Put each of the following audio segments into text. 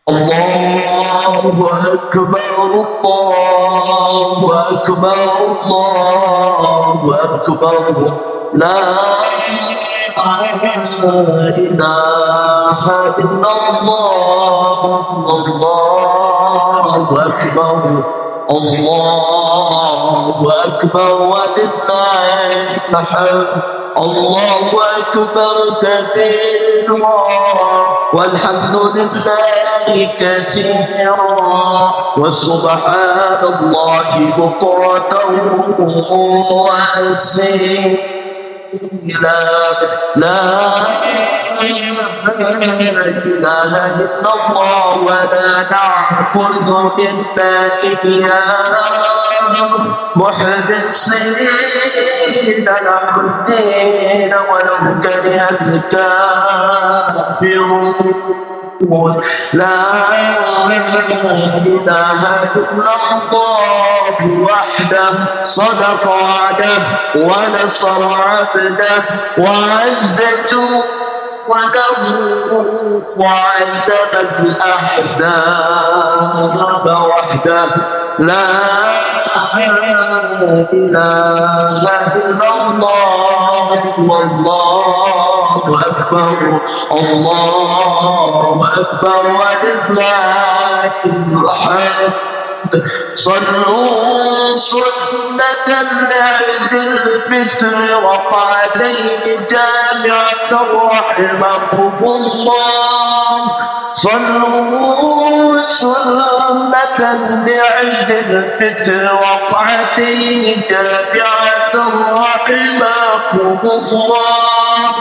الله أكبر الله أكبر الله أكبر لا إله إلا الله الله أكبر الله أكبر ولله الحمد الله أكبر كثيرا والحمد لله كثيرا وسبحان الله بكرة وأصيلا لا إله إلا الله ولا نعبد إلا إياه محدثين له الدين ولو كره الكافرون لا إله إلا الله وحده صدق وعده ونصر عبده وعز جنده وعزم الأحزاب وحده لا إله إلا الله والله أكبر الله أكبر ولله الحمد صلوا سنة لعيد الفطر ركعتين جامعة رحمكم الله صلوا سنة لعيد الفطر ركعتين جامعة رحمكم الله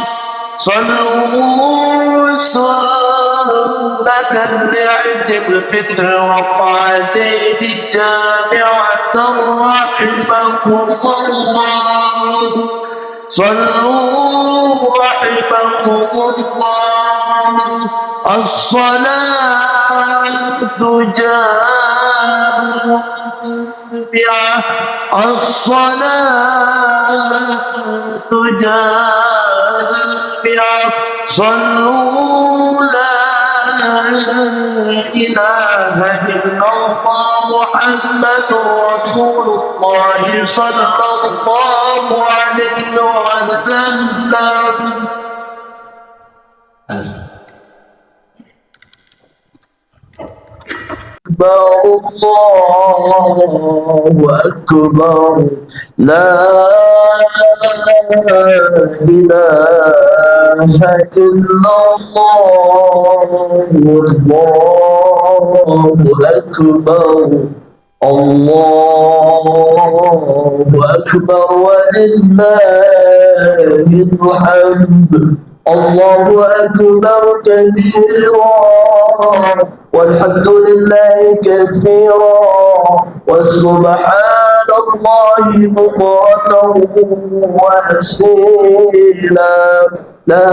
صلوا سنة لعيد الفطر ركعتين جامعة رحمكم الله صلوا رحمكم الله الصلاة جامعة الصلاة جامعة صلوا لا إله إلا الله محمد رسول الله صلى الله عليه وسلم أكبر الله أكبر لا إله إلا الله والله أكبر الله أكبر ولله الحمد الله أكبر كثيرا والحمد لله كثيرا وسبحان الله بكرة وأصيلا لا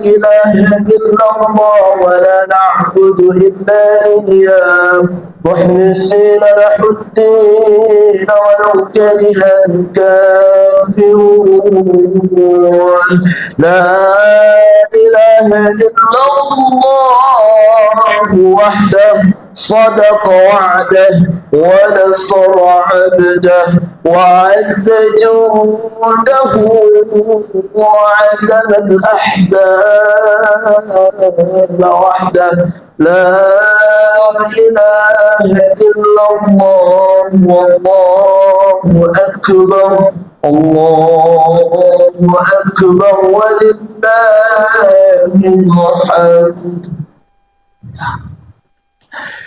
إله إلا الله ولا نعبد إلا إياه محدثين له الدين ولو كره الكافرون لا إله إلا الله وحده صدق وعده ونصر عبده وعز جنده وعزم الأحزاب وحده لا إله إلا الله والله أكبر الله أكبر ولله الحمد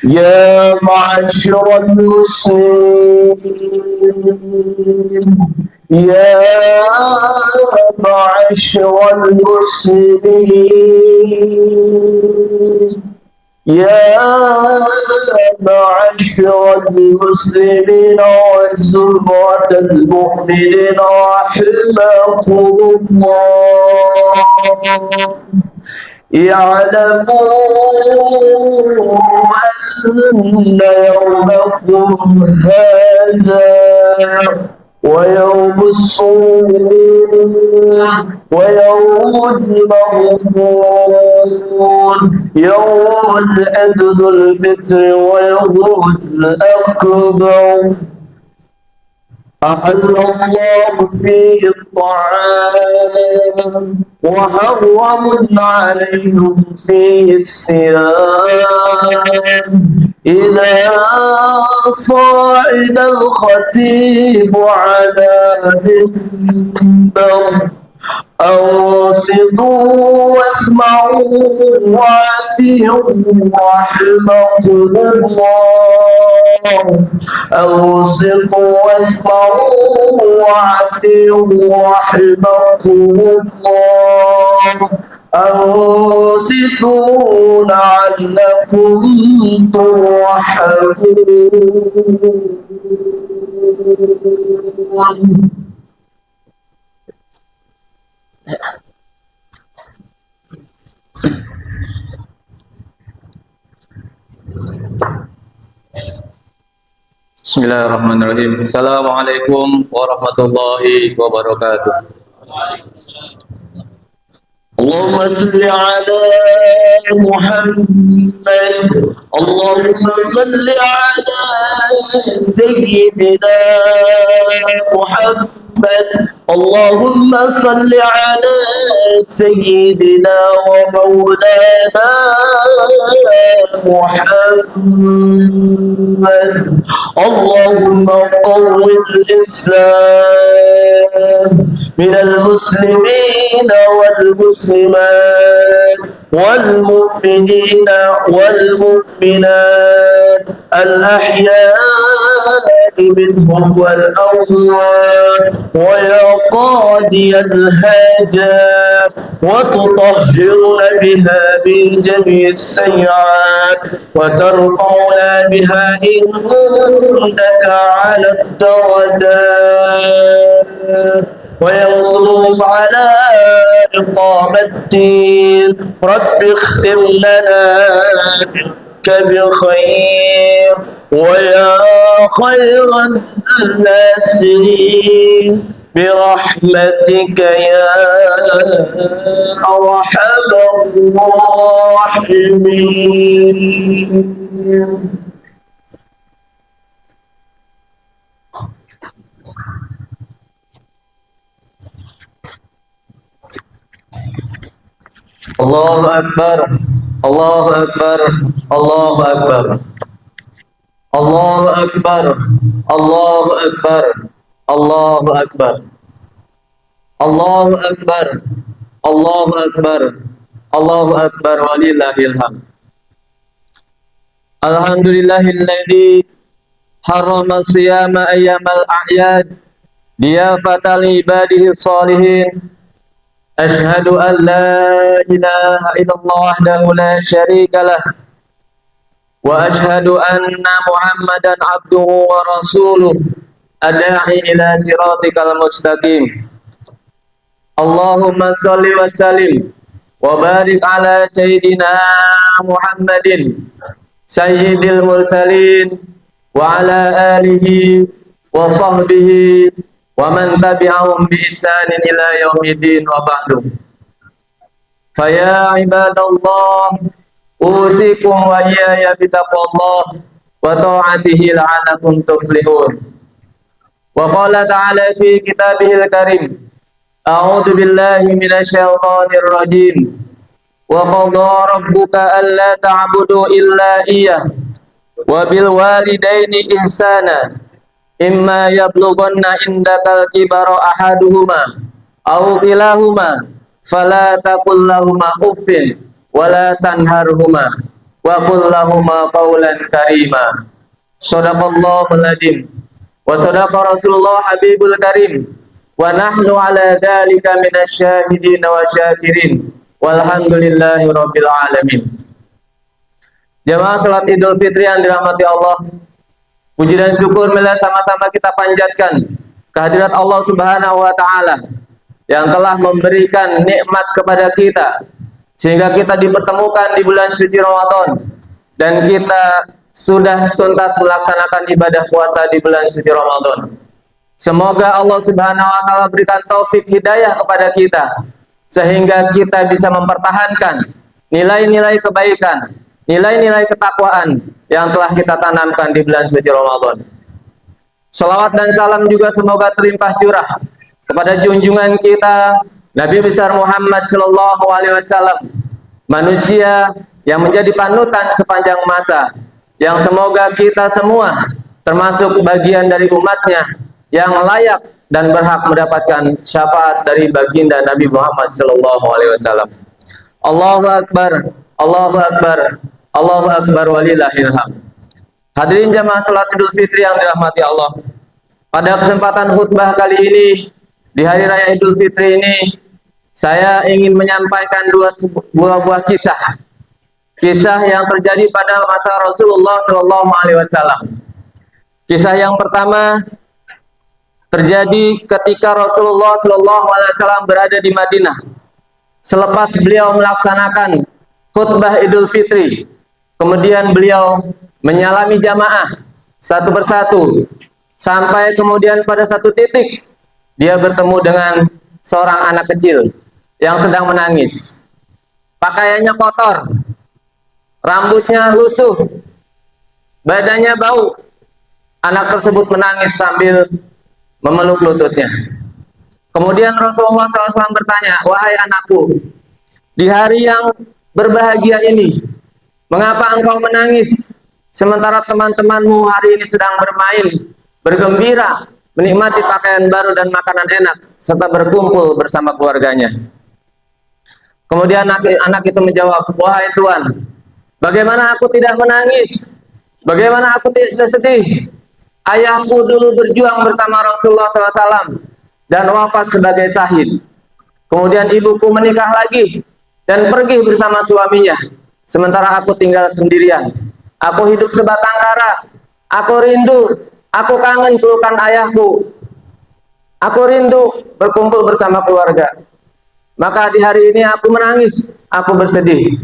يا معشر المسلمين يا معشر المسلمين يا معشر المسلمين وزمرة المؤمنين رحمكم الله اعلموا أن يومكم هذا ويوم الصور ويوم المغفور يوم العيد الفطر ويوم الأكبر أحل الله فيه الطعام وحرم عليهم فيه الصيام إذا صعد الخطيب على المنبر أنصتوا واسمعوا وأطيعوا رحمكم الله أنصتوا واسمعوا وأطيعوا رحمكم الله أنصتوا لعلكم ترحمون. Bismillahirrahmanirrahim. Assalamualaikum warahmatullahi wabarakatuh. اللهم صل على محمد اللهم صل على سيدنا محمد اللهم صل على سيدنا ومولانا محمد اللهم قوم الإسلام من المسلمين والمسلمات والمؤمنين والمؤمنات الأحياء منهم والأموات ويا قاضي الحاجات وتطهرنا بها من جميع السيئات وترفعنا بها عندك على الدرجات وينصرهم على إقامة الدين رب اختم لنا منك بخير ويا خير الناصرين برحمتك يا أرحم الراحمين. Allahu Akbar, Allahu Akbar, Allahu Akbar, Allahu Akbar, Allahu Akbar, Allahu Akbar, Allahu Akbar, Allahu Akbar, Allahu Akbar, walillahil hamd. Alhamdulillahilladzi harrama siyama ayyamal a'yad diyafatan ibadihi salihin. Ashhadu an la ilaha illallah wahdahu la syarika lah wa ashhadu anna Muhammadan abduhu wa rasuluh adda'i ila siratikal mustaqim. Allahumma shalli wa sallim wa barik ala sayyidina Muhammadin sayyidil mursalin wa ala alihi wa sahbihi wa man tabi'ahum bi ihsanin ila yaumiddin wa ba'du. Fa ya ibadallah usikum wa iyaya bitaqwallah wa ta'atihi la'allakum tuflihun. Wa qala ta'ala fi kitabihil karim a'udzu billahi minasy syaithanir rajim wa qadha rabbuka alla ta'budu illa iyyah wa bil walidaini ihsana imma yablughanna indakal kibara ahaduhuma aw kilahuma fala taqul lahumā uffin wala tanharhuma wa qul lahumā qawlan karīmā. Shadaqallahul adzim wa shadaqa Rasulullah Habibul Karim wa nahnu ala dzalika minasy syahidin wa syakirin walhamdulillahi rabbil alamin. Jamaah salat Idul Fitri yang dirahmati Allah, puji dan syukur marilah sama-sama kita panjatkan kehadirat Allah Subhanahu wa taala yang telah memberikan nikmat kepada kita sehingga kita dipertemukan di bulan suci Ramadan dan kita sudah tuntas melaksanakan ibadah puasa di bulan suci Ramadan. Semoga Allah Subhanahu wa taala berikan taufik hidayah kepada kita sehingga kita bisa mempertahankan nilai-nilai kebaikan, nilai-nilai ketakwaan yang telah kita tanamkan di bulan suci Ramadan. Salawat dan salam juga semoga terlimpah curah kepada junjungan kita Nabi besar Muhammad sallallahu alaihi wasallam, manusia yang menjadi panutan sepanjang masa, yang semoga kita semua termasuk bagian dari umatnya yang layak dan berhak mendapatkan syafaat dari baginda Nabi Muhammad sallallahu alaihi wasallam. Allahu akbar, Allahu akbar, Allahu akbar walillahil hamd. Hadirin jamaah salat Idul Fitri yang dirahmati Allah. Pada kesempatan khutbah kali ini di hari raya Idul Fitri ini, saya ingin menyampaikan dua buah kisah. Kisah yang terjadi pada masa Rasulullah sallallahu alaihi wasallam. Kisah yang pertama terjadi ketika Rasulullah sallallahu alaihi wasallam berada di Madinah. Selepas beliau melaksanakan khutbah Idul Fitri, kemudian beliau menyalami jamaah satu persatu, sampai kemudian pada satu titik dia bertemu dengan seorang anak kecil yang sedang menangis. Pakaiannya kotor, rambutnya lusuh, badannya bau. Anak tersebut menangis sambil memeluk lututnya. Kemudian Rasulullah SAW bertanya, "Wahai anakku, di hari yang berbahagia ini, mengapa engkau menangis sementara teman-temanmu hari ini sedang bermain, bergembira, menikmati pakaian baru dan makanan enak, serta berkumpul bersama keluarganya?" Kemudian anak itu menjawab, "Wahai Tuhan, bagaimana aku tidak menangis? Bagaimana aku tidak sedih? Ayahku dulu berjuang bersama Rasulullah SAW dan wafat sebagai syahid. Kemudian ibuku menikah lagi dan pergi bersama suaminya. Sementara aku tinggal sendirian. Aku hidup sebatang kara. Aku rindu, aku kangen pelukan ayahku. Aku rindu berkumpul bersama keluarga. Maka di hari ini aku menangis, aku bersedih."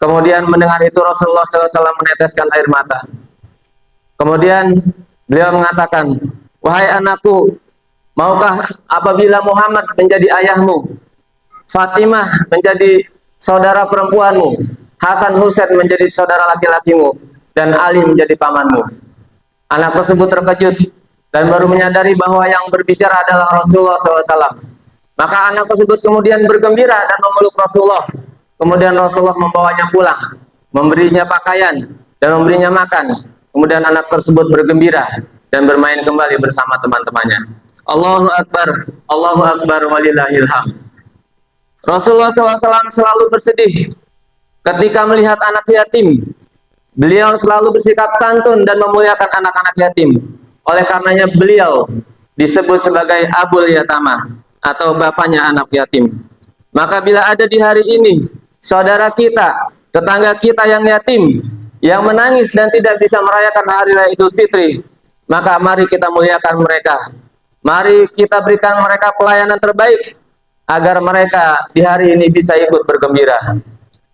Kemudian mendengar itu Rasulullah SAW meneteskan air mata. Kemudian beliau mengatakan, "Wahai anakku, maukah apabila Muhammad menjadi ayahmu, Fatimah menjadi saudara perempuanmu, Hasan Husain menjadi saudara laki-lakimu, dan Ali menjadi pamanmu?" Anak tersebut terkejut dan baru menyadari bahwa yang berbicara adalah Rasulullah SAW. Maka anak tersebut kemudian bergembira dan memeluk Rasulullah. Kemudian Rasulullah membawanya pulang, memberinya pakaian dan memberinya makan. Kemudian anak tersebut bergembira dan bermain kembali bersama teman-temannya. Allahu akbar, Allahu akbar walillahil hamd. Rasulullah SAW selalu bersedih ketika melihat anak yatim. Beliau selalu bersikap santun dan memuliakan anak-anak yatim. Oleh karenanya beliau disebut sebagai Abul Yatamah atau bapaknya anak yatim. Maka bila ada di hari ini saudara kita, tetangga kita yang yatim, yang menangis dan tidak bisa merayakan hari raya Idul Fitri, maka mari kita muliakan mereka. Mari kita berikan mereka pelayanan terbaik agar mereka di hari ini bisa ikut bergembira.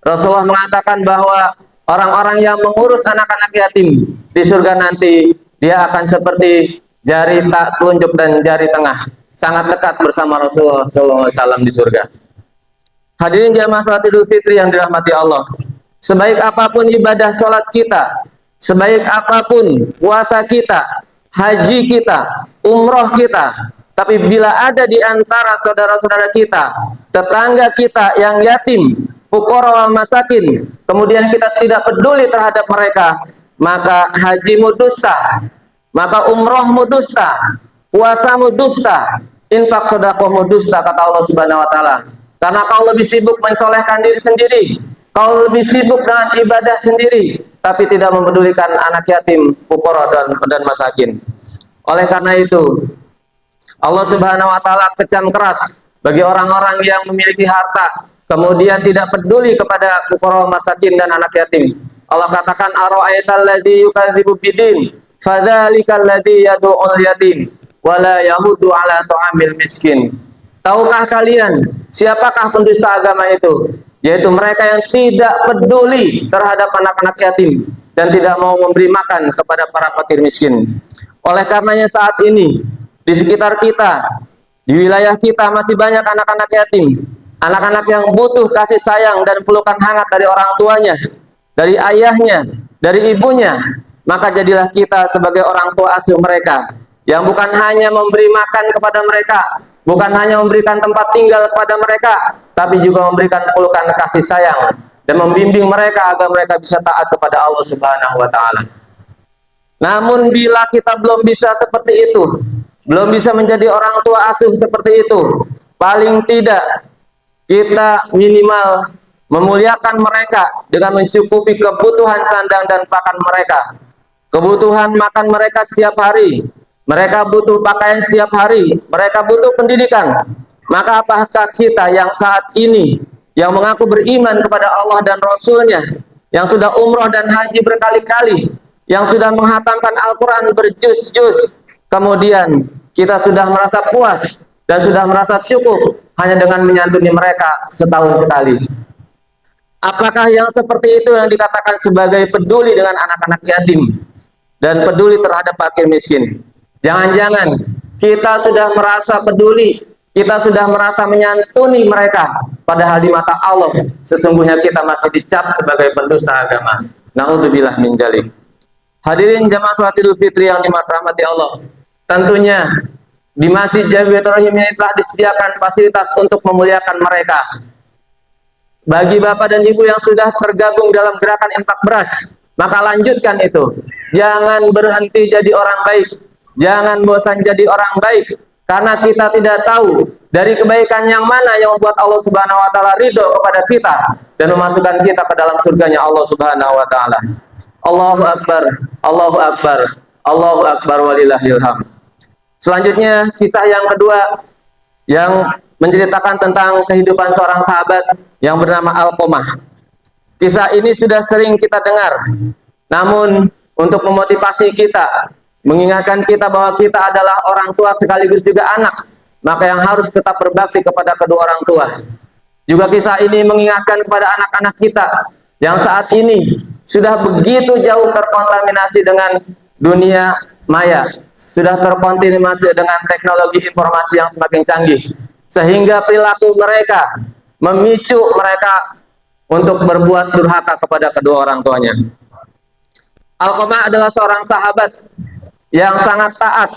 Rasulullah mengatakan bahwa orang-orang yang mengurus anak-anak yatim di surga nanti, dia akan seperti jari tak telunjuk dan jari tengah, sangat dekat bersama Rasulullah SAW di surga. Hadirin jamaah salat Idul Fitri yang dirahmati Allah, sebaik apapun ibadah sholat kita, sebaik apapun puasa kita, haji kita, umroh kita, tapi bila ada di antara saudara-saudara kita, tetangga kita yang yatim, fuqara wal masakin, kemudian kita tidak peduli terhadap mereka, maka hajimu dosa, maka umrohmu dosa, puasamu dosa, infak sedekahmu dosa, kata Allah Subhanahu wa taala. Karena kau lebih sibuk mensolehkan diri sendiri, kau lebih sibuk dengan ibadah sendiri, tapi tidak mempedulikan anak yatim, fuqara dan masakin. Oleh karena itu, Allah Subhanahu wa taala kecam keras bagi orang-orang yang memiliki harta kemudian tidak peduli kepada fuqara, masakin dan anak yatim. Allah katakan, "Ara'aital ladzi yukadzibu bidin, fadzalikal ladzi yad'ul yatim wa la yahudu 'ala ta'amil miskin." Tahukah kalian siapakah pendusta agama itu? Yaitu mereka yang tidak peduli terhadap anak-anak yatim dan tidak mau memberi makan kepada para fakir miskin. Oleh karenanya saat ini di sekitar kita, di wilayah kita masih banyak anak-anak yatim, anak-anak yang butuh kasih sayang dan pelukan hangat dari orang tuanya, dari ayahnya, dari ibunya. Maka jadilah kita sebagai orang tua asuh mereka, yang bukan hanya memberi makan kepada mereka, bukan hanya memberikan tempat tinggal kepada mereka, tapi juga memberikan pelukan kasih sayang dan membimbing mereka agar mereka bisa taat kepada Allah Subhanahu wa taala. Namun bila kita belum bisa seperti itu, belum bisa menjadi orang tua asuh seperti itu, paling tidak kita minimal memuliakan mereka dengan mencukupi kebutuhan sandang dan pakan mereka, kebutuhan makan mereka setiap hari, mereka butuh pakaian setiap hari, mereka butuh pendidikan. Maka apakah kita yang saat ini yang mengaku beriman kepada Allah dan Rasul-Nya, yang sudah umroh dan haji berkali-kali, yang sudah menghatamkan Al-Quran berjuz-juz, kemudian kita sudah merasa puas dan sudah merasa cukup hanya dengan menyantuni mereka setahun sekali? Apakah yang seperti itu yang dikatakan sebagai peduli dengan anak-anak yatim dan peduli terhadap fakir miskin? Jangan-jangan kita sudah merasa peduli, kita sudah merasa menyantuni mereka, padahal di mata Allah sesungguhnya kita masih dicap sebagai pendusta agama. Na'udzubillah min dzalik. Hadirin jamaah salat Idul Fitri yang dirahmati Allah, tentunya di Masjid Jamiatul Rahim ini telah disediakan fasilitas untuk memuliakan mereka. Bagi bapak dan ibu yang sudah tergabung dalam gerakan infak beras, maka lanjutkan itu. Jangan berhenti jadi orang baik, jangan bosan jadi orang baik, karena kita tidak tahu dari kebaikan yang mana yang membuat Allah Subhanahu wa taala ridho kepada kita dan memasukkan kita ke dalam surganya Allah Subhanahu wa taala. Allahu Akbar, Allahu Akbar, Allahu Akbar walillahil hamd. Selanjutnya kisah yang kedua yang menceritakan tentang kehidupan seorang sahabat yang bernama Alqamah. Kisah ini sudah sering kita dengar, namun untuk memotivasi kita, mengingatkan kita bahwa kita adalah orang tua sekaligus juga anak, maka yang harus tetap berbakti kepada kedua orang tua. Juga kisah ini mengingatkan kepada anak-anak kita yang saat ini sudah begitu jauh terkontaminasi dengan dunia maya, sudah terkontaminasi dengan teknologi informasi yang semakin canggih, sehingga perilaku mereka memicu mereka untuk berbuat durhaka kepada kedua orang tuanya. Alqamah adalah seorang sahabat yang sangat taat,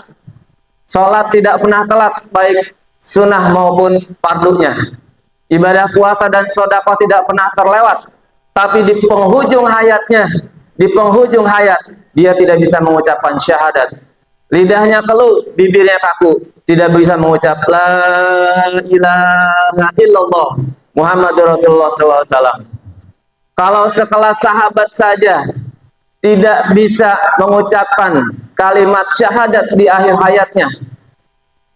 sholat tidak pernah telat, baik sunnah maupun fardunya. Ibadah puasa dan sedekah tidak pernah terlewat. Tapi di penghujung hayatnya, di penghujung hayat, dia tidak bisa mengucapkan syahadat. Lidahnya keluh, bibirnya kaku, tidak bisa mengucap la ilaha illallah Muhammadur Rasulullah SAW. Kalau sekelas sahabat saja tidak bisa mengucapkan kalimat syahadat di akhir hayatnya,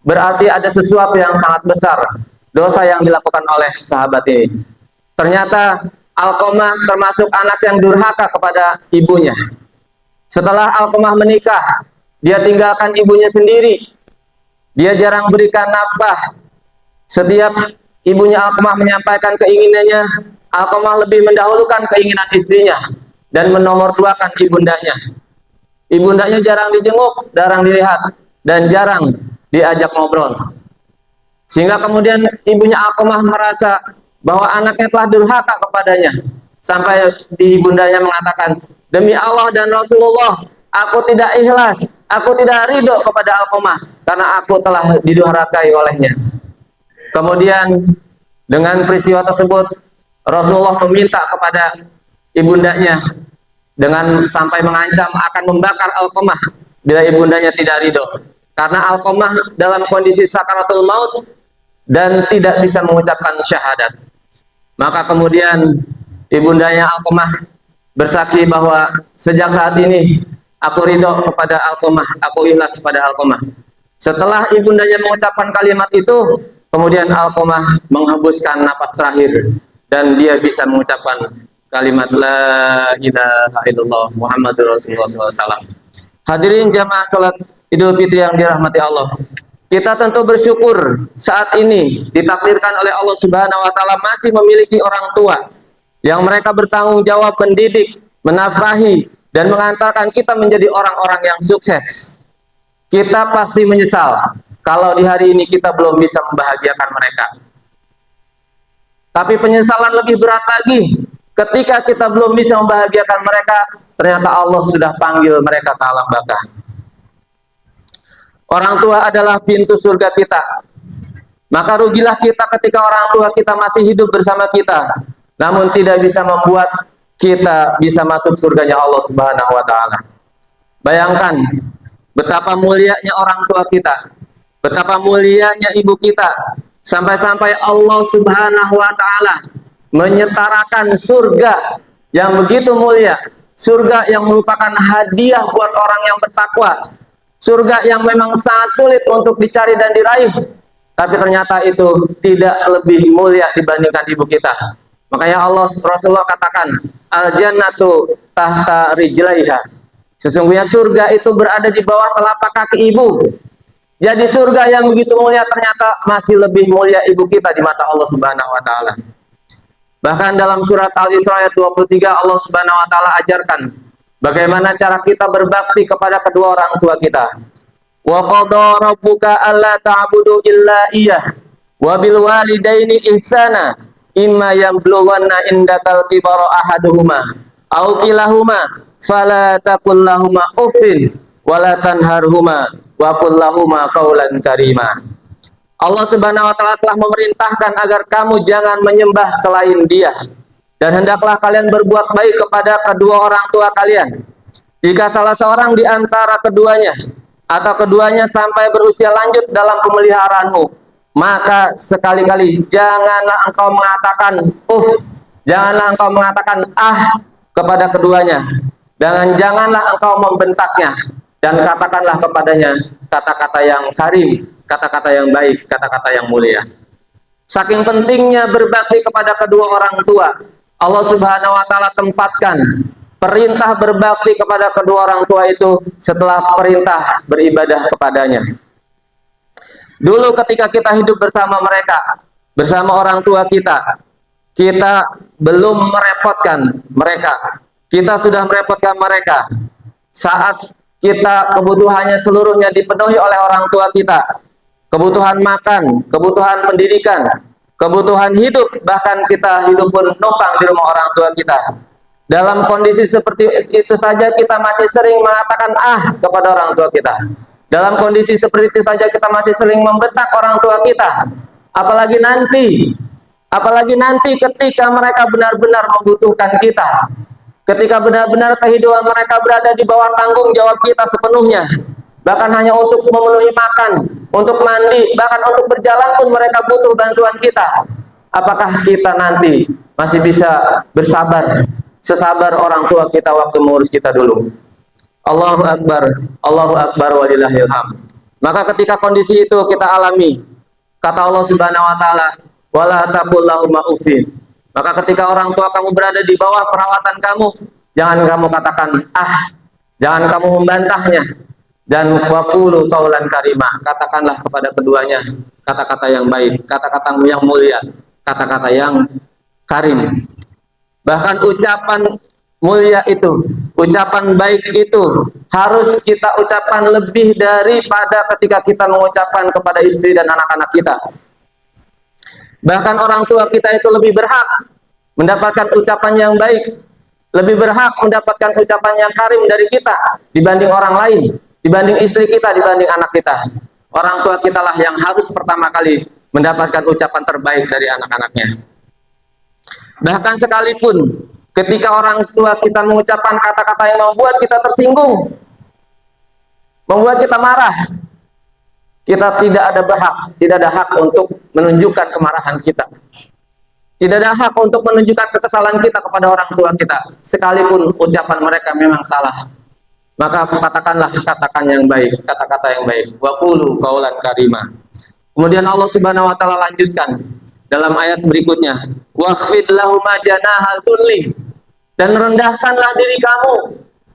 berarti ada sesuatu yang sangat besar, dosa yang dilakukan oleh sahabat ini. Ternyata Alqamah termasuk anak yang durhaka kepada ibunya. Setelah Alqamah menikah, dia tinggalkan ibunya sendiri. Dia jarang berikan nafkah. Setiap ibunya Alqamah menyampaikan keinginannya, Alqamah lebih mendahulukan keinginan istrinya dan menomorduakan ibundanya. Ibundanya jarang dijenguk, jarang dilihat, dan jarang diajak ngobrol. Sehingga kemudian ibunya Alqamah merasa bahwa anaknya telah durhaka kepadanya, sampai di ibundanya mengatakan, demi Allah dan Rasulullah, aku tidak ikhlas, aku tidak ridho kepada Alqamah karena aku telah didurhakai olehnya. Kemudian dengan peristiwa tersebut, Rasulullah meminta kepada ibundanya dengan sampai mengancam akan membakar Alqamah bila ibundanya tidak ridho, karena Alqamah dalam kondisi sakaratul maut dan tidak bisa mengucapkan syahadat. Maka kemudian ibundanya Alqamah bersaksi bahwa sejak saat ini aku ridho kepada Alqamah, aku ikhlas kepada Alqamah. Setelah ibundanya mengucapkan kalimat itu, kemudian Alqamah menghembuskan napas terakhir dan dia bisa mengucapkan kalimat la ilaha illallah Muhammadur Rasulullah SAW. Hadirin jamaah salat Idul Fitri yang dirahmati Allah, kita tentu bersyukur saat ini ditakdirkan oleh Allah Subhanahu wa taala masih memiliki orang tua yang mereka bertanggung jawab mendidik, menafkahi, dan mengantarkan kita menjadi orang-orang yang sukses. Kita pasti menyesal kalau di hari ini kita belum bisa membahagiakan mereka. Tapi penyesalan lebih berat lagi ketika kita belum bisa membahagiakan mereka, ternyata Allah sudah panggil mereka ke alam baka. Orang tua adalah pintu surga kita. Maka rugilah kita ketika orang tua kita masih hidup bersama kita, namun tidak bisa membuat kita bisa masuk surganya Allah Subhanahu wa Ta'ala. Bayangkan betapa mulianya orang tua kita, betapa mulianya ibu kita, sampai-sampai Allah Subhanahu wa Ta'ala menyetarakan surga yang begitu mulia, surga yang merupakan hadiah buat orang yang bertakwa, surga yang memang sangat sulit untuk dicari dan diraih, tapi ternyata itu tidak lebih mulia dibandingkan ibu kita. Makanya Rasulullah katakan, al-jannatu tahta rijlaiha. Sesungguhnya surga itu berada di bawah telapak kaki ibu. Jadi surga yang begitu mulia ternyata masih lebih mulia ibu kita di mata Allah Subhanahu wa Ta'ala. Bahkan dalam surat Al-Isra ayat 23 Allah Subhanahu wa Ta'ala ajarkan bagaimana cara kita berbakti kepada kedua orang tua kita. Wa qadha rabbuka alla ta'budu illa iyyah wa bil walidaini ihsana imma yablughanna indakal kibara ahaduhuma aw kilahuma fala taqul lahumā uffin wa la tanharhuma wa qul lahumā qawlan karīmā. Allah Subhanahu wa Ta'ala telah memerintahkan agar kamu jangan menyembah selain Dia, dan hendaklah kalian berbuat baik kepada kedua orang tua kalian. Jika salah seorang di antara keduanya atau keduanya sampai berusia lanjut dalam pemeliharaanmu, maka sekali-kali janganlah engkau mengatakan janganlah engkau mengatakan kepada keduanya, dan janganlah engkau membentaknya, dan katakanlah kepadanya kata-kata yang karim, kata-kata yang baik, kata-kata yang mulia. Saking pentingnya berbakti kepada kedua orang tua, Allah Subhanahu wa Ta'ala tempatkan perintah berbakti kepada kedua orang tua itu setelah perintah beribadah kepadanya. Dulu ketika kita hidup bersama mereka, bersama orang tua kita, kita belum merepotkan mereka. Kita sudah merepotkan mereka saat kita kebutuhannya seluruhnya dipenuhi oleh orang tua kita. Kebutuhan makan, kebutuhan pendidikan, kebutuhan hidup, bahkan kita hidup pun numpang di rumah orang tua kita. Dalam kondisi seperti itu saja kita masih sering mengatakan kepada orang tua kita. Dalam kondisi seperti itu saja kita masih sering membentak orang tua kita. Apalagi nanti ketika mereka benar-benar membutuhkan kita. Ketika benar-benar kehidupan mereka berada di bawah tanggung jawab kita sepenuhnya. Bahkan hanya untuk memenuhi makan, untuk mandi, bahkan untuk berjalan pun mereka butuh bantuan kita. Apakah kita nanti masih bisa bersabar sesabar orang tua kita waktu mengurus kita dulu? Allahu Akbar walillahil hamd. Maka ketika kondisi itu kita alami, kata Allah Subhanahu wa Ta'ala, wala taqul lahumā uffin. Maka ketika orang tua kamu berada di bawah perawatan kamu, jangan kamu katakan jangan kamu membantahnya, dan waqulu qawlan karimah. Katakanlah kepada keduanya kata-kata yang baik, kata-kata yang mulia, kata-kata yang karim. Bahkan ucapan mulia itu, ucapan baik itu harus kita ucapkan lebih daripada ketika kita mengucapkan kepada istri dan anak-anak kita. Bahkan orang tua kita itu lebih berhak mendapatkan ucapan yang baik, lebih berhak mendapatkan ucapan yang karim dari kita dibanding orang lain, dibanding istri kita, dibanding anak kita. Orang tua kita lah yang harus pertama kali mendapatkan ucapan terbaik dari anak-anaknya. Bahkan sekalipun ketika orang tua kita mengucapkan kata-kata yang membuat kita tersinggung, membuat kita marah, kita tidak ada hak untuk menunjukkan kemarahan kita. Tidak ada hak untuk menunjukkan kekesalan kita kepada orang tua kita, sekalipun ucapan mereka memang salah. Maka katakanlah kata-kata yang baik, wa qulu qawlan karimah. Kemudian Allah Subhanahu wa Ta'ala lanjutkan dalam ayat berikutnya, waqfid lahumā janāhal dhulli, dan rendahkanlah diri kamu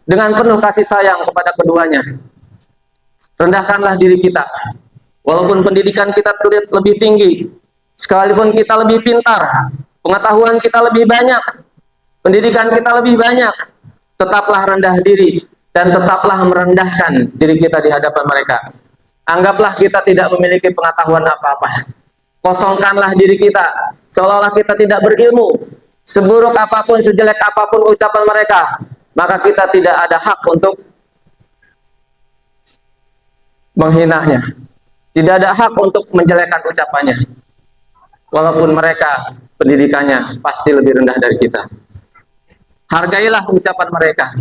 dengan penuh kasih sayang kepada keduanya. Rendahkanlah diri kita. Walaupun pendidikan kita lebih tinggi, sekalipun kita lebih pintar, pengetahuan kita lebih banyak, pendidikan kita lebih banyak, tetaplah rendah diri dan tetaplah merendahkan diri kita di hadapan mereka. Anggaplah kita tidak memiliki pengetahuan apa-apa. Kosongkanlah diri kita, seolah-olah kita tidak berilmu. Seburuk apapun, sejelek apapun ucapan mereka, maka kita tidak ada hak untuk menghinanya. Tidak ada hak untuk menjelekkan ucapannya. Walaupun mereka pendidikannya pasti lebih rendah dari kita. Hargailah ucapan mereka.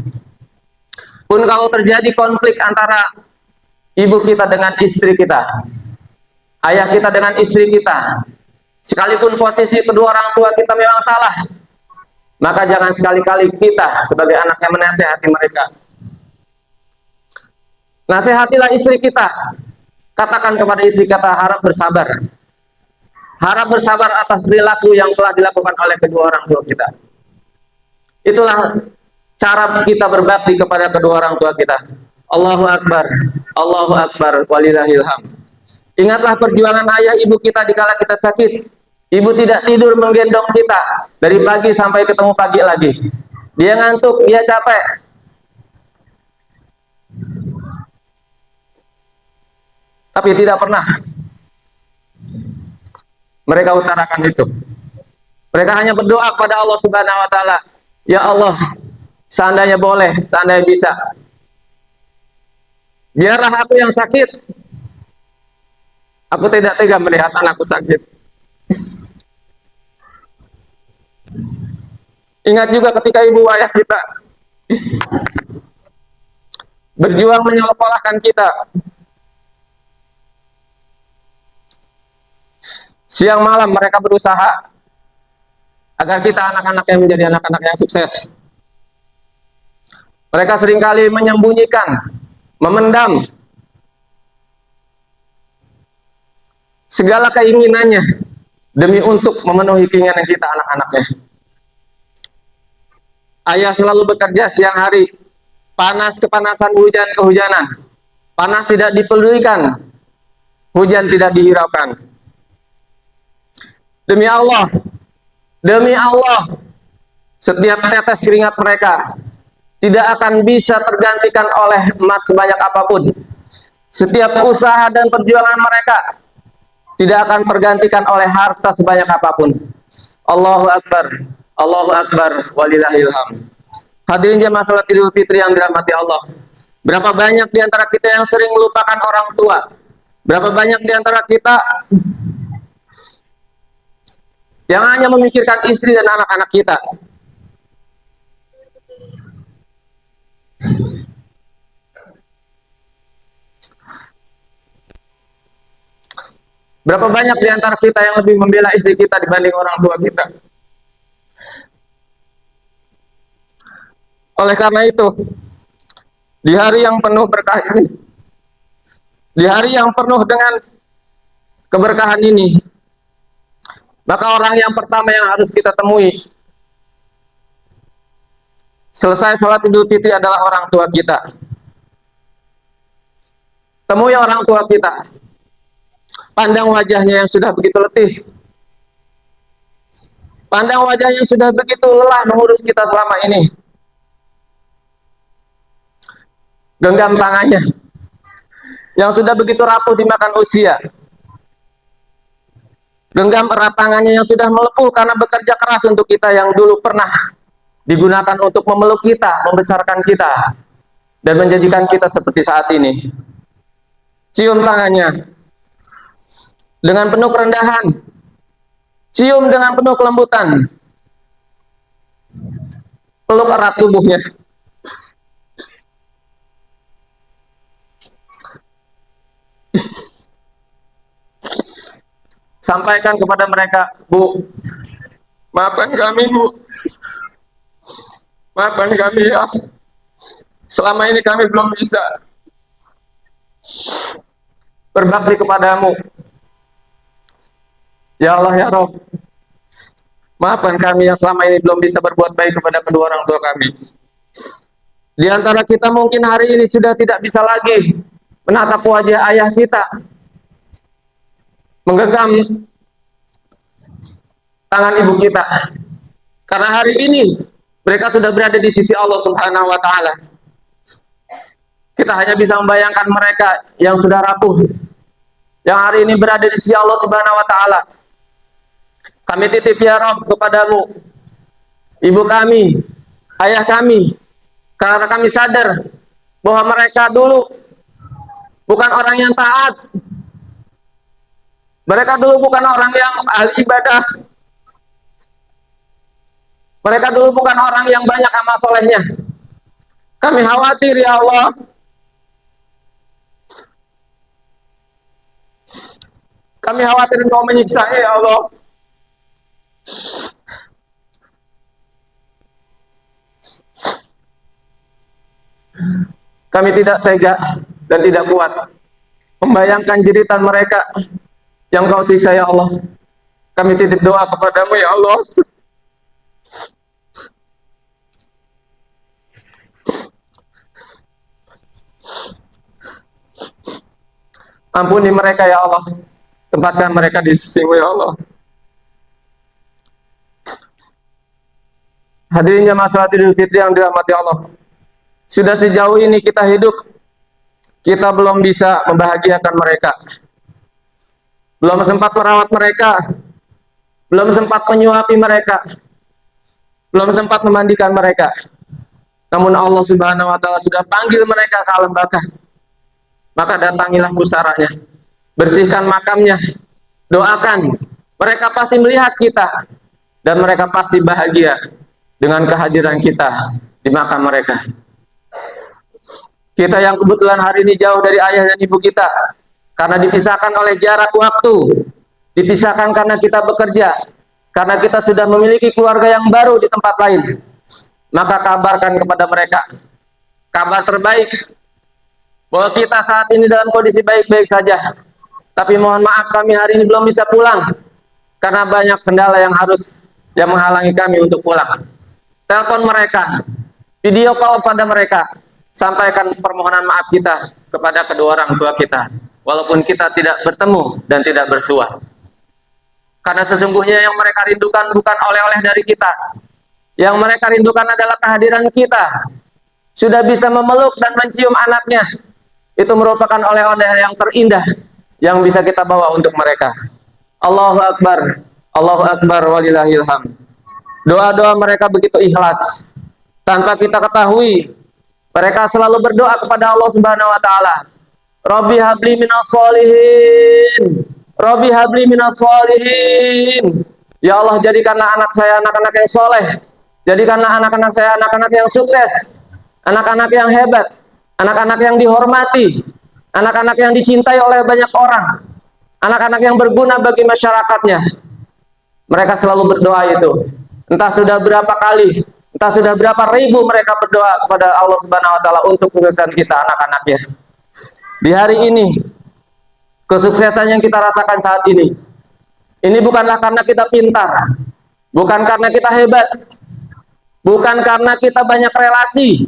Pun kalau terjadi konflik antara ibu kita dengan istri kita, ayah kita dengan istri kita, sekalipun posisi kedua orang tua kita memang salah, maka jangan sekali-kali kita sebagai anak yang menasehati mereka. Nasihatilah istri kita. Katakan kepada istri kita, harap bersabar. Harap bersabar atas perilaku yang telah dilakukan oleh kedua orang tua kita. Itulah cara kita berbakti kepada kedua orang tua kita. Allahu Akbar, Allahu Akbar, walillahil hamd. Ingatlah perjuangan ayah ibu kita dikala kita sakit. Ibu tidak tidur menggendong kita dari pagi sampai ketemu pagi lagi. Dia ngantuk, dia capek. Tapi tidak pernah mereka utarakan itu. Mereka hanya berdoa kepada Allah Subhanahu wa taala, "Ya Allah, seandainya boleh, seandainya bisa, biarlah aku yang sakit. Aku tidak tega melihat anakku sakit." Ingat juga ketika ibu ayah kita berjuang menyekolahkan kita. Siang malam mereka berusaha agar kita anak-anak yang menjadi anak-anak yang sukses. Mereka seringkali menyembunyikan, memendam segala keinginannya demi untuk memenuhi keinginan kita anak-anaknya. Ayah selalu bekerja siang hari, panas kepanasan, hujan kehujanan. Panas tidak dipedulikan, hujan tidak dihiraukan. Demi Allah, setiap tetes keringat mereka tidak akan bisa tergantikan oleh emas sebanyak apapun. Setiap usaha dan perjuangan mereka tidak akan tergantikan oleh harta sebanyak apapun. Allahu Akbar, Allahu Akbar, walillahil hamd. Hadirin jemaah salat Idul Fitri yang dirahmati Allah. Berapa banyak di antara kita yang sering melupakan orang tua? Berapa banyak di antara kita yang hanya memikirkan istri dan anak-anak kita? Berapa banyak di antara kita yang lebih membela istri kita dibanding orang tua kita? Oleh karena itu, di hari yang penuh berkah ini, di hari yang penuh dengan keberkahan ini, maka orang yang pertama yang harus kita temui selesai sholat Idul Fitri adalah orang tua kita. Temui orang tua kita. Pandang wajahnya yang sudah begitu letih. Pandang wajahnya yang sudah begitu lelah mengurus kita selama ini. Genggam tangannya yang sudah begitu rapuh dimakan usia. Genggam erat tangannya yang sudah melepuh karena bekerja keras untuk kita, yang dulu pernah digunakan untuk memeluk kita, membesarkan kita, dan menjadikan kita seperti saat ini. Cium tangannya dengan penuh kerendahan, cium dengan penuh kelembutan, peluk erat tubuhnya. Sampaikan kepada mereka, "Bu, maafkan kami, Bu. Maafkan kami ya. Selama ini kami belum bisa berbakti kepadamu. Ya Allah, ya Rabb, maafkan kami yang selama ini belum bisa berbuat baik kepada kedua orang tua kami. Di antara kita mungkin hari ini sudah tidak bisa lagi menatap wajah ayah kita, menggenggam tangan ibu kita, karena hari ini mereka sudah berada di sisi Allah Subhanahu wa taala. Kita hanya bisa membayangkan mereka yang sudah rapuh, yang hari ini berada di sisi Allah Subhanahu wa taala. Kami titip ya Rabb kepadamu, ibu kami, ayah kami, karena kami sadar bahwa mereka dulu bukan orang yang taat. Mereka dulu bukan orang yang ahli ibadah. Mereka dulu bukan orang yang banyak amal solehnya. Kami khawatir ya Allah, kami khawatir Engkau menyiksa ya Allah. Kami tidak tega dan tidak kuat membayangkan jeritan mereka yang Kau siksa ya Allah. Kami titip doa kepadamu ya Allah. Ampuni mereka ya Allah. Tempatkan mereka di sisi-Mu ya Allah. Hadirin jamaah salat Idul Fitri yang dirahmati Allah. Sudah sejauh ini kita hidup, kita belum bisa membahagiakan mereka. Belum sempat merawat mereka, belum sempat menyuapi mereka, belum sempat memandikan mereka. Namun Allah Subhanahu wa taala sudah panggil mereka ke alam barzah. Maka datangilah pusaranya, bersihkan makamnya, doakan. Mereka pasti melihat kita dan mereka pasti bahagia dengan kehadiran kita di makam mereka. Kita yang kebetulan hari ini jauh dari ayah dan ibu kita karena dipisahkan oleh jarak waktu, dipisahkan karena kita bekerja, karena kita sudah memiliki keluarga yang baru di tempat lain. Maka kabarkan kepada mereka kabar terbaik bahwa kita saat ini dalam kondisi baik-baik saja. Tapi mohon maaf kami hari ini belum bisa pulang karena banyak kendala yang menghalangi kami untuk pulang. Telepon mereka, video call pada mereka, sampaikan permohonan maaf kita kepada kedua orang tua kita, walaupun kita tidak bertemu dan tidak bersua. Karena sesungguhnya yang mereka rindukan bukan oleh-oleh dari kita. Yang mereka rindukan adalah kehadiran kita. Sudah bisa memeluk dan mencium anaknya, itu merupakan oleh-oleh yang terindah yang bisa kita bawa untuk mereka. Allahu Akbar, Allahu Akbar, walillahil hamd. Doa-doa mereka begitu ikhlas, tanpa kita ketahui. Mereka selalu berdoa kepada Allah Subhanahu wa taala. Rabbi habli minas sholihin. Rabbi habli minas sholihin. Ya Allah, jadikanlah anak saya anak-anak yang soleh. Jadikanlah anak-anak saya anak-anak yang sukses. Anak-anak yang hebat. Anak-anak yang dihormati. Anak-anak yang dicintai oleh banyak orang. Anak-anak yang berguna bagi masyarakatnya. Mereka selalu berdoa itu. Entah sudah berapa kali, entah sudah berapa ribu mereka berdoa kepada Allah Subhanahu wa taala untuk kesuksesan kita anak-anaknya. Di hari ini, kesuksesan yang kita rasakan saat ini bukanlah karena kita pintar, bukan karena kita hebat, bukan karena kita banyak relasi,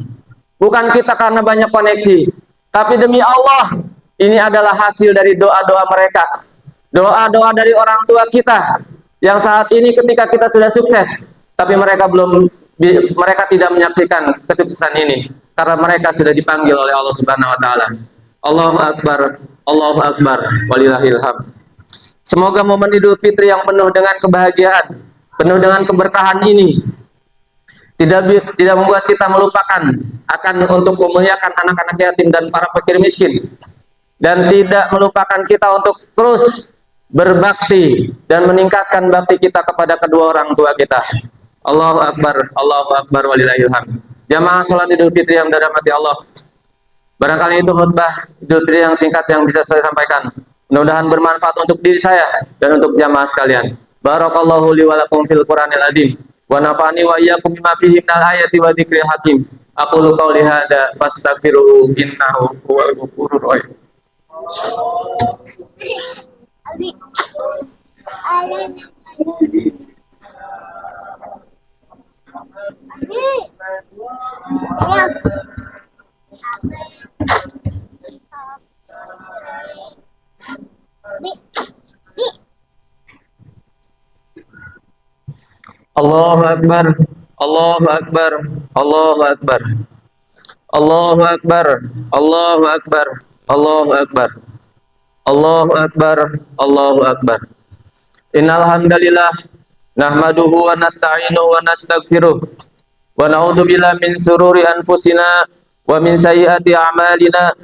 bukan kita karena banyak koneksi, tapi demi Allah, ini adalah hasil dari doa-doa mereka, doa-doa dari orang tua kita, yang saat ini ketika kita sudah sukses, tapi mereka tidak menyaksikan kesuksesan ini karena mereka sudah dipanggil oleh Allah Subhanahu wa taala. Allahu Akbar, Allahu Akbar, walillahil hamd. Semoga momen Idul Fitri yang penuh dengan kebahagiaan, penuh dengan keberkahan ini tidak membuat kita melupakan akan untuk memuliakan anak-anak yatim dan para fakir miskin, dan tidak melupakan kita untuk terus berbakti dan meningkatkan bakti kita kepada kedua orang tua kita. Allahu Akbar, walillahil hamd. Jamaah salat Idul Fitri yang dirahmati Allah. Barangkali itu khutbah Idul Fitri yang singkat yang bisa saya sampaikan. Mudah-mudahan bermanfaat untuk diri saya dan untuk jamaah sekalian. Barakallahu li wa lakum fil Qur'anil azim. Wa nafa'ani wa iyyakum bima fihi minal ayati wa dzikril hakim. Aqulu qouli hadza fastaghfiruhu innahu huwal ghafurur rahim. Allahu Akbar, Allahu Akbar, Allahu Akbar. Allahu Akbar, Allahu Akbar, Allahu Akbar, Allahu Akbar, Allahu Akbar. Innal hamdalillah nahmaduhu wa nasta'inuhu wa nastaghfiruh wa na'udzu billahi min sururi anfusina wa min sayyiati a'malina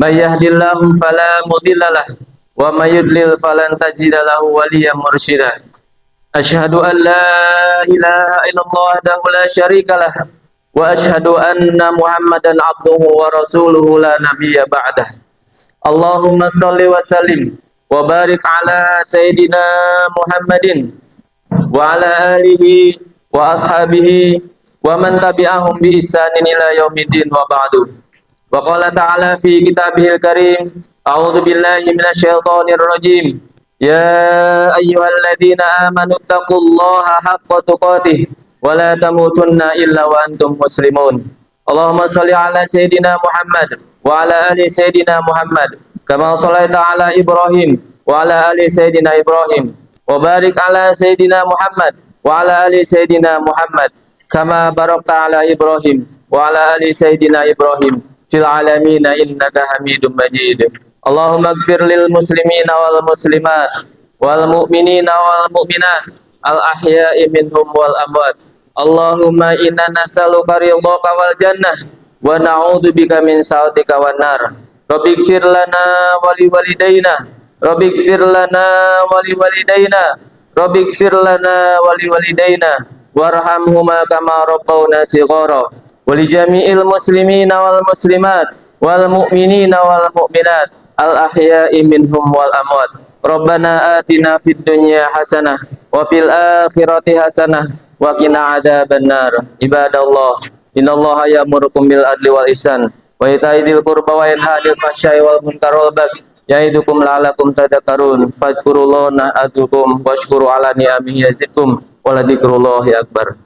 may yahdihillahu fala mudhillalah wa may yudlil falan tajida lahu waliyyan mursyida. Asyhadu an la ilaha illallah wahdahu la syarikalah wa asyhadu anna Muhammadan abduhu wa rasuluhu la nabiyya ba'dah. Allahumma shalli wa sallim wa barik ala sayyidina Muhammadin wa ala alihi wa ashabihi wa man tabi'ahum bi ihsanin ila yaumiddin wa ba'du. Wa qala ta'ala fi kitabihil karim, a'udzu billahi minasyaitonir rajim. Ya ayyuhalladzina amanu taqullaha haqqa tuqatih wa la tamutunna illa wa antum muslimun. Allahumma shalli ala sayyidina Muhammad wa ala ali sayyidina Muhammad kama shallaita ala Ibrahim wa ala ali sayyidina Ibrahim wa barik ala sayyidina Muhammad wa ala ali sayyidina Muhammad kama barakta ala Ibrahim wa ala ali sayyidina Ibrahim fil alamin innaka Hamidum Majid. Allahumma ighfir lil muslimina wal muslimat wal mu'minina wal mu'minat al ahya'i minhum wal amwat. Allahumma inna nas'aluka ridhaka wal jannah wa na'udzu bika min sakhatika wan nar. Rabbighfir lana wa li walidayna, Rabbighfir lana wa li walidayna, Rabbighfir lana wa li walidayna warhamhuma kama rabbawna shighara. Wa li jami'il muslimina wal muslimat wal mu'minina wal mu'minat al ahya'i minhum wal amwat. Rabbana atina fid dunya hasanah wa fil akhirati hasanah wa qina adzabannar. Ibadallah, innallaha ya'murukum bil adli wal ihsan wa ita'i dzil qurba wa yanha 'anil fahsya'i wal munkari wal baghi ya'idukum la'allakum tadhakkarun. Fadhkurullaha na'adzukum washkuru ala ni'amihi yazidkum wa la dzikrullahi akbar.